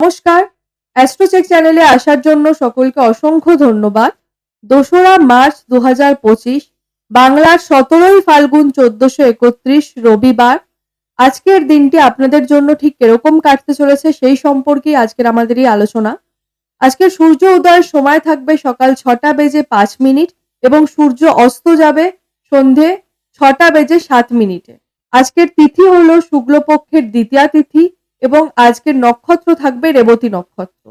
নমস্কার, অ্যাস্ট্রোচেক চ্যানেলে আসার জন্য সকলকে অসংখ্য ধন্যবাদ। ২রা মার্চ ২০২৫ বাংলার ১৭ই ফাল্গুন ১৪৩১ রবিবার। আজকের দিনটি আপনাদের জন্য ঠিক কিরকম কাটতে চলেছে সেই সম্পর্কেই আজকের আমাদের এই আলোচনা। আজকের সূর্য উদয়ের সময় থাকবে সকাল ৬টা বেজে ৫ মিনিট এবং সূর্য অস্ত যাবে সন্ধে ৬টা বেজে ৭ মিনিটে। আজকের তিথি হলো শুক্লপক্ষের দ্বিতীয়া তিথি এবং আজকের নক্ষত্র থাকবে রেবতী নক্ষত্র।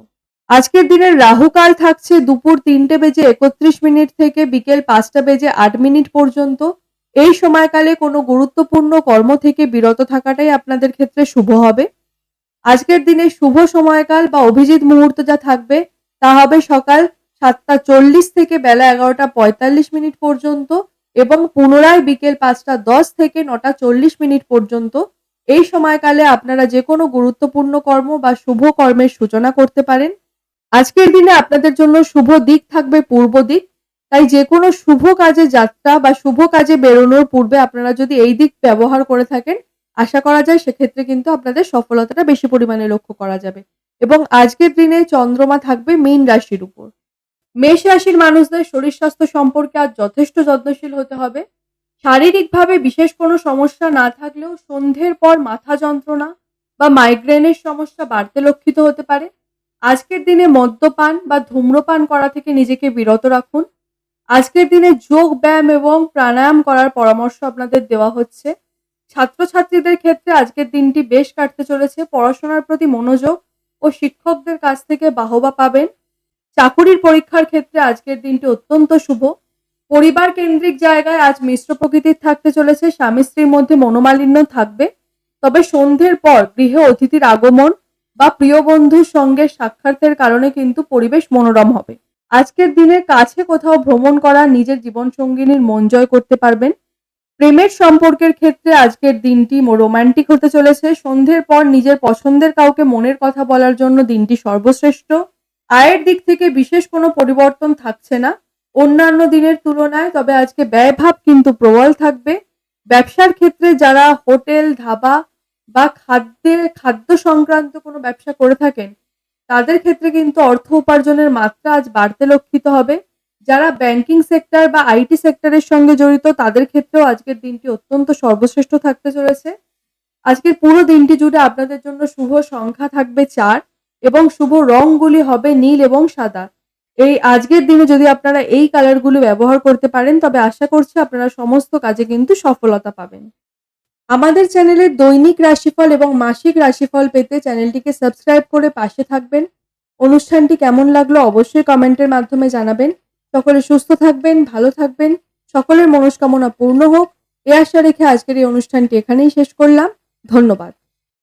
আজকের দিনের রাহুকাল থাকছে দুপুর ৩টে বেজে ৩১ মিনিট থেকে বিকেল ৫টা বেজে ৮ মিনিট পর্যন্ত। এই সময়কালে কোনো গুরুত্বপূর্ণ কর্ম থেকে বিরত থাকাটাই আপনাদের ক্ষেত্রে শুভ হবে। আজকের দিনে শুভ সময়কাল বা অভিজিৎ মুহূর্ত যা থাকবে তা হবে সকাল ৭টা ৪০ থেকে বেলা ১১টা ৪৫ মিনিট পর্যন্ত এবং পুনরায় বিকেল ৫টা ১০ থেকে ৯টা ৪০ মিনিট পর্যন্ত। এই সময়কালে আপনারা যে কোনো গুরুত্বপূর্ণ কর্ম বা শুভ কর্মের সূচনা করতে পারেন। আজকের দিনে আপনাদের জন্য শুভ দিক থাকবে পূর্ব দিক, তাই যে কোনো শুভ কাজে যাত্রা বা শুভ কাজে বেরোনোর পূর্বে আপনারা যদি এই দিক ব্যবহার করে থাকেন, আশা করা যায় সেক্ষেত্রে কিন্তু আপনাদের সফলতাটা বেশি পরিমাণে লক্ষ্য করা যাবে। এবং আজকের দিনে চন্দ্রমা থাকবে মীন রাশির উপর। মেষ রাশির মানুষদের শরীর স্বাস্থ্য সম্পর্কে আজ যথেষ্ট যত্নশীল হতে হবে। শারীরিকভাবে বিশেষ কোনো সমস্যা না থাকলেও সন্ধ্যের পর মাথা যন্ত্রণা বা মাইগ্রেনের সমস্যা বাড়তে লক্ষিত হতে পারে। আজকের দিনে মদ্যপান বা ধূম্রপান করা থেকে নিজেকে বিরত রাখুন। আজকের দিনে যোগ ব্যায়াম এবং প্রাণায়াম করার পরামর্শ আপনাদের দেওয়া হচ্ছে। ছাত্রছাত্রীদের ক্ষেত্রে আজকের দিনটি বেশ কাটতে চলেছে। পড়াশোনার প্রতি মনোযোগ ও শিক্ষকদের কাছ থেকে বাহবা পাবেন। চাকুরির পরীক্ষার ক্ষেত্রে আজকের দিনটি অত্যন্ত শুভ। পরিবার কেন্দ্রিক জায়গায় আজ মিশ্র প্রকৃতির থাকতে চলেছে। স্বামী স্ত্রীর মধ্যে মনোমালিন্য থাকবে, তবে সন্ধ্যের পর গৃহে অতিথির আগমন বা প্রিয় বন্ধুর সঙ্গে সাক্ষাতের কারণে কিন্তু পরিবেশ মনোরম হবে। আজকের দিনে কাছে কোথাও ভ্রমণ করা নিজের জীবনসঙ্গিনীর মন জয় করতে পারবেন। প্রেমের সম্পর্কের ক্ষেত্রে আজকের দিনটি রোমান্টিক হতে চলেছে। সন্ধ্যের পর নিজের পছন্দের কাউকে মনের কথা বলার জন্য দিনটি সর্বশ্রেষ্ঠ। আয়ের দিক থেকে বিশেষ কোনো পরিবর্তন থাকছে না অন্যান্য দিনের তুলনায়, তবে আজকে ব্যয়ভাব কিন্তু প্রবল থাকবে। ব্যবসার ক্ষেত্রে যারা হোটেল, ধাবা বা খাদ্য সংক্রান্ত কোনো ব্যবসা করে থাকেন তাদের ক্ষেত্রে কিন্তু অর্থ উপার্জনের মাত্রা আজ বাড়তে লক্ষিত হবে। যারা ব্যাংকিং সেক্টর বা আইটি সেক্টরের সঙ্গে জড়িত তাদের ক্ষেত্রেও আজকের দিনটি অত্যন্ত সর্বশ্রেষ্ঠ থাকতে চলেছে। আজকের পুরো দিনটি জুড়ে আপনাদের জন্য শুভ সংখ্যা থাকবে ৪ এবং শুভ রংগুলি হবে নীল এবং সাদা। এই আজকের দিনে যদি আপনারা এই কালারগুলো ব্যবহার করতে পারেন তবে আশা করছি আপনারা সমস্ত কাজে কিন্তু সফলতা পাবেন। আমাদের চ্যানেলের দৈনিক রাশিফল এবং মাসিক রাশিফল পেতে চ্যানেলটিকে সাবস্ক্রাইব করে পাশে থাকবেন। অনুষ্ঠানটি কেমন লাগলো অবশ্যই কমেন্টের মাধ্যমে জানাবেন। সকলে সুস্থ থাকবেন, ভালো থাকবেন, সকলের মনস্কামনা পূর্ণ হোক এ আশা রেখে আজকের এই অনুষ্ঠানটি এখানেই শেষ করলাম। ধন্যবাদ।